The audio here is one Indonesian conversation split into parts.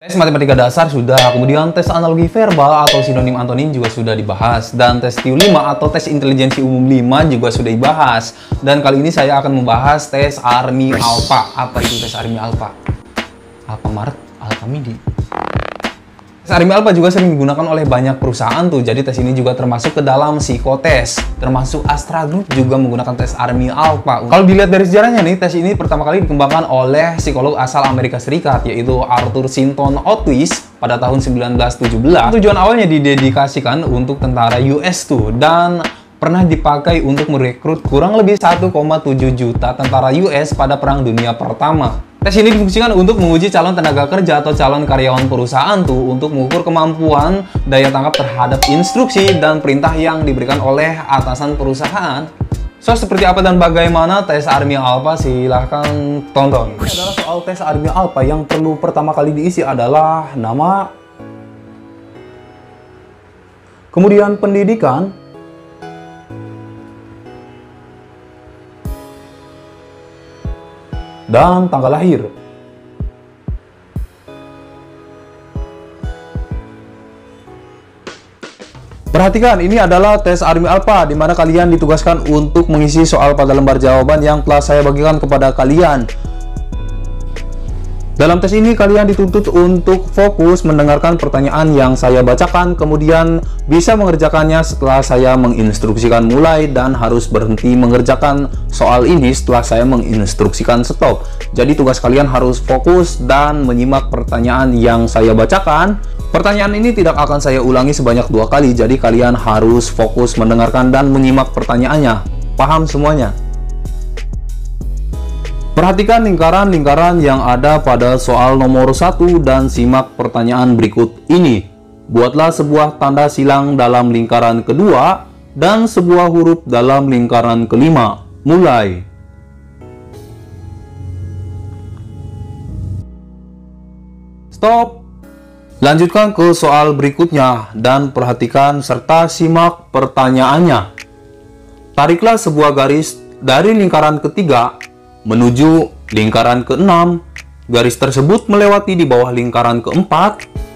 Tes matematika dasar sudah, kemudian tes analogi verbal atau sinonim antonim juga sudah dibahas, dan tes TIU 5 atau tes intelijensi umum 5 juga sudah dibahas. Dan kali ini saya akan membahas tes Army Alpha. Apa itu tes Army Alpha? Alfamart, Alfamidi. Tes Army Alpha juga sering digunakan oleh banyak perusahaan tuh, jadi tes ini juga termasuk ke dalam psikotes. Termasuk Astra Group juga menggunakan tes Army Alpha. Kalau dilihat dari sejarahnya nih, tes ini pertama kali dikembangkan oleh psikolog asal Amerika Serikat, yaitu Arthur Sinton Otis pada tahun 1917. Tujuan awalnya didedikasikan untuk tentara US tuh, dan pernah dipakai untuk merekrut kurang lebih 1,7 juta tentara US pada Perang Dunia Pertama. Tes ini difungsikan untuk menguji calon tenaga kerja atau calon karyawan perusahaan tuh untuk mengukur kemampuan daya tangkap terhadap instruksi dan perintah yang diberikan oleh atasan perusahaan. So, seperti apa dan bagaimana tes Army Alpha? Silahkan tonton. Ini adalah soal tes Army Alpha. Yang perlu pertama kali diisi adalah nama, kemudian pendidikan, dan tanggal lahir. Perhatikan, ini adalah tes Army Alpha, di mana kalian ditugaskan untuk mengisi soal pada lembar jawaban yang telah saya bagikan kepada kalian. Dalam tes ini kalian dituntut untuk fokus mendengarkan pertanyaan yang saya bacakan, kemudian bisa mengerjakannya setelah saya menginstruksikan mulai, dan harus berhenti mengerjakan soal ini setelah saya menginstruksikan stop. Jadi tugas kalian harus fokus dan menyimak pertanyaan yang saya bacakan. Pertanyaan ini tidak akan saya ulangi sebanyak 2 kali, jadi kalian harus fokus mendengarkan dan menyimak pertanyaannya. Paham semuanya? Perhatikan lingkaran-lingkaran yang ada pada soal nomor 1 dan simak pertanyaan berikut ini. Buatlah sebuah tanda silang dalam lingkaran kedua dan sebuah huruf dalam lingkaran kelima. Mulai. Stop. Lanjutkan ke soal berikutnya dan perhatikan serta simak pertanyaannya. Tariklah sebuah garis dari lingkaran ketiga menuju lingkaran ke-6. Garis tersebut melewati di bawah lingkaran ke-4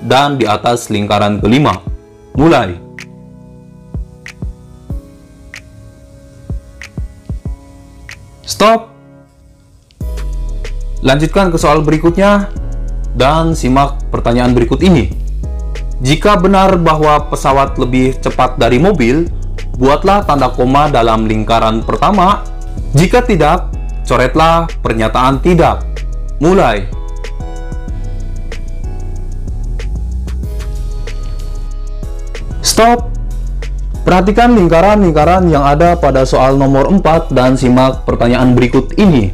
dan di atas lingkaran ke-5. Mulai. Stop. Lanjutkan ke soal berikutnya dan simak pertanyaan berikut ini. Jika benar bahwa pesawat lebih cepat dari mobil, buatlah tanda koma dalam lingkaran pertama. Jika tidak, coretlah pernyataan tidak. Mulai. Stop. Perhatikan lingkaran-lingkaran yang ada pada soal nomor 4 dan simak pertanyaan berikut ini.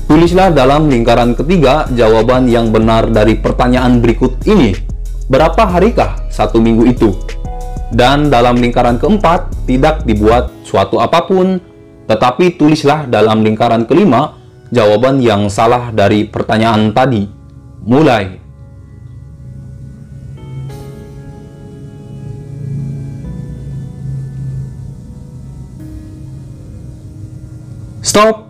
Tulislah dalam lingkaran ketiga jawaban yang benar dari pertanyaan berikut ini. Berapa harikah 1 minggu itu? Dan dalam lingkaran keempat, tidak dibuat suatu apapun, tetapi tulislah dalam lingkaran kelima jawaban yang salah dari pertanyaan tadi. Mulai. Stop.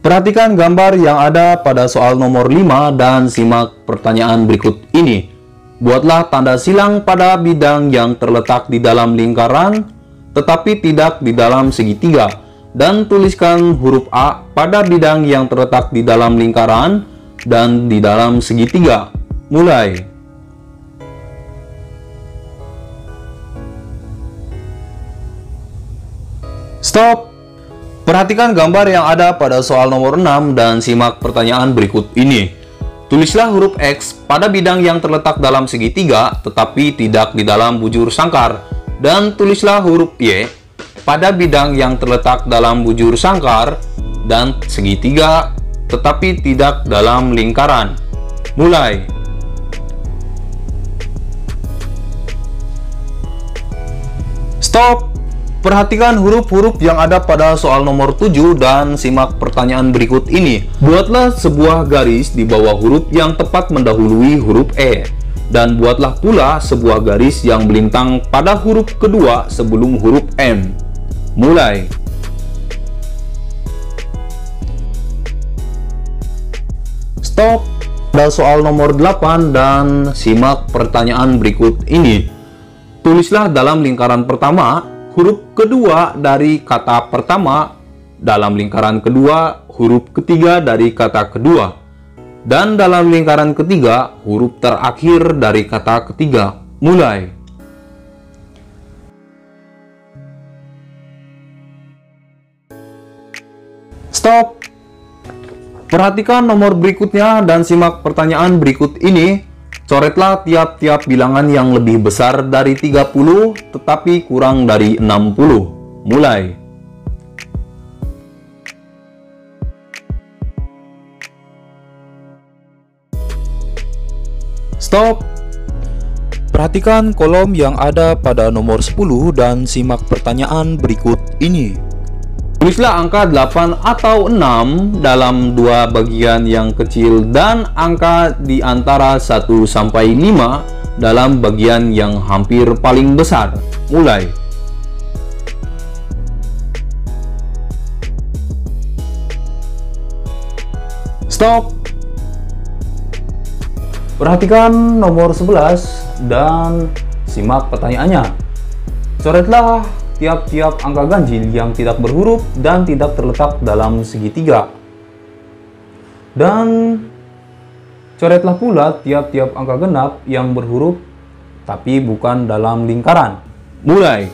Perhatikan gambar yang ada pada soal nomor 5 dan simak pertanyaan berikut ini. Buatlah tanda silang pada bidang yang terletak di dalam lingkaran, tetapi tidak di dalam segitiga. Dan tuliskan huruf A pada bidang yang terletak di dalam lingkaran dan di dalam segitiga. Mulai. Stop. Perhatikan gambar yang ada pada soal nomor 6 dan simak pertanyaan berikut ini. Tulislah huruf X pada bidang yang terletak dalam segitiga tetapi tidak di dalam bujur sangkar, dan tulislah huruf Y pada bidang yang terletak dalam bujur sangkar dan segitiga tetapi tidak dalam lingkaran. Mulai. Stop. Perhatikan huruf-huruf yang ada pada soal nomor 7 dan simak pertanyaan berikut ini. Buatlah sebuah garis di bawah huruf yang tepat mendahului huruf E. Dan buatlah pula sebuah garis yang melintang pada huruf kedua sebelum huruf M. Mulai. Stop. Pada soal nomor 8 dan simak pertanyaan berikut ini. Tulislah dalam lingkaran pertama huruf kedua dari kata pertama, dalam lingkaran kedua huruf ketiga dari kata kedua, dan dalam lingkaran ketiga huruf terakhir dari kata ketiga. Mulai. Stop. Perhatikan nomor berikutnya dan simak pertanyaan berikut ini. Coretlah tiap-tiap bilangan yang lebih besar dari 30 tetapi kurang dari 60. Mulai. Stop. Perhatikan kolom yang ada pada nomor 10 dan simak pertanyaan berikut ini. Tulislah angka 8 atau 6 dalam dua bagian yang kecil dan angka di antara 1 sampai 5 dalam bagian yang hampir paling besar. Mulai. Stop. Perhatikan nomor 11 dan simak pertanyaannya. Coretlah tiap-tiap angka ganjil yang tidak berhuruf dan tidak terletak dalam segitiga. Dan coretlah pula tiap-tiap angka genap yang berhuruf tapi bukan dalam lingkaran. Mulai.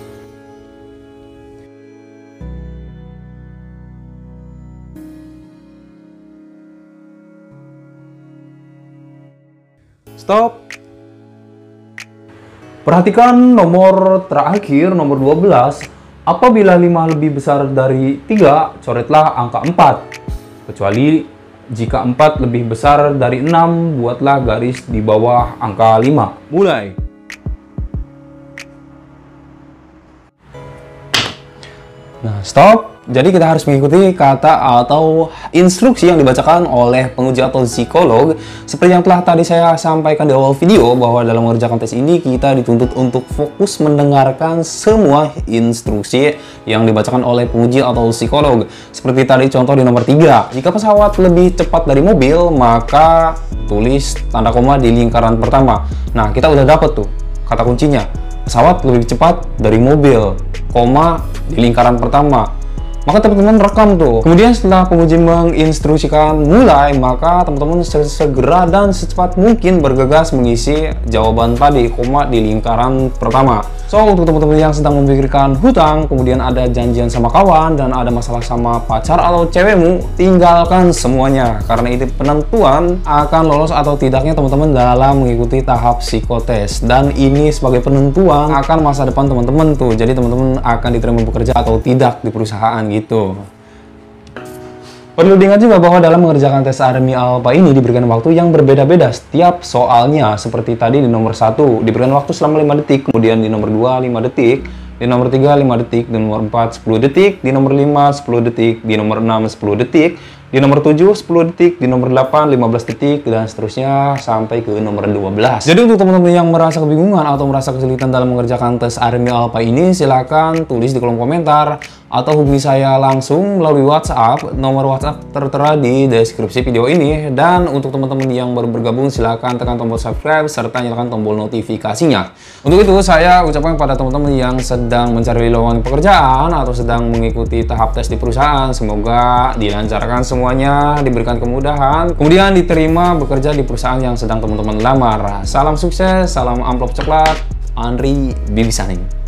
Stop. Perhatikan nomor terakhir, nomor 12. Apabila 5 lebih besar dari 3, coretlah angka 4. Kecuali jika 4 lebih besar dari 6, buatlah garis di bawah angka 5. Mulai. Nah, stop. Jadi kita harus mengikuti kata atau instruksi yang dibacakan oleh penguji atau psikolog. Seperti yang telah tadi saya sampaikan di awal video, bahwa dalam mengerjakan tes ini kita dituntut untuk fokus mendengarkan semua instruksi yang dibacakan oleh penguji atau psikolog. Seperti tadi contoh di nomor 3, jika pesawat lebih cepat dari mobil, maka tulis tanda koma di lingkaran pertama. Nah, kita udah dapet tuh kata kuncinya, pesawat lebih cepat dari mobil, koma di lingkaran pertama. Maka teman-teman rekam tuh. Kemudian setelah penguji menginstruksikan mulai, maka teman-teman segera dan secepat mungkin bergegas mengisi jawaban tadi, koma di lingkaran pertama. So, untuk teman-teman yang sedang memikirkan hutang, kemudian ada janjian sama kawan, dan ada masalah sama pacar atau cewekmu, tinggalkan semuanya. Karena itu penentuan akan lolos atau tidaknya teman-teman dalam mengikuti tahap psikotes. Dan ini sebagai penentuan akan masa depan teman-teman tuh. Jadi teman-teman akan diterima bekerja atau tidak di perusahaan gitu. Perlu diingat juga bahwa dalam mengerjakan tes Army Alpha ini diberikan waktu yang berbeda-beda setiap soalnya. Seperti tadi di nomor 1 diberikan waktu selama 5 detik, kemudian di nomor 2 5 detik, di nomor 3 5 detik, di nomor 4 10 detik, di nomor 5 10 detik, di nomor 6 10 detik, di nomor 7 10 detik, di nomor 8 15 detik, dan seterusnya sampai ke nomor 12. Jadi untuk teman-teman yang merasa kebingungan atau merasa kesulitan dalam mengerjakan tes Army Alpha ini, silakan tulis di kolom komentar atau hubungi saya langsung melalui WhatsApp. Nomor WhatsApp tertera di deskripsi video ini. Dan untuk teman-teman yang baru bergabung, silakan tekan tombol subscribe serta nyalakan tombol notifikasinya. Untuk itu saya ucapkan kepada teman-teman yang sedang mencari lowongan pekerjaan atau sedang mengikuti tahap tes di perusahaan, semoga dilancarkan semuanya, diberikan kemudahan, kemudian diterima bekerja di perusahaan yang sedang teman-teman lamar. Salam sukses, salam amplop coklat, Andri Bibisaning.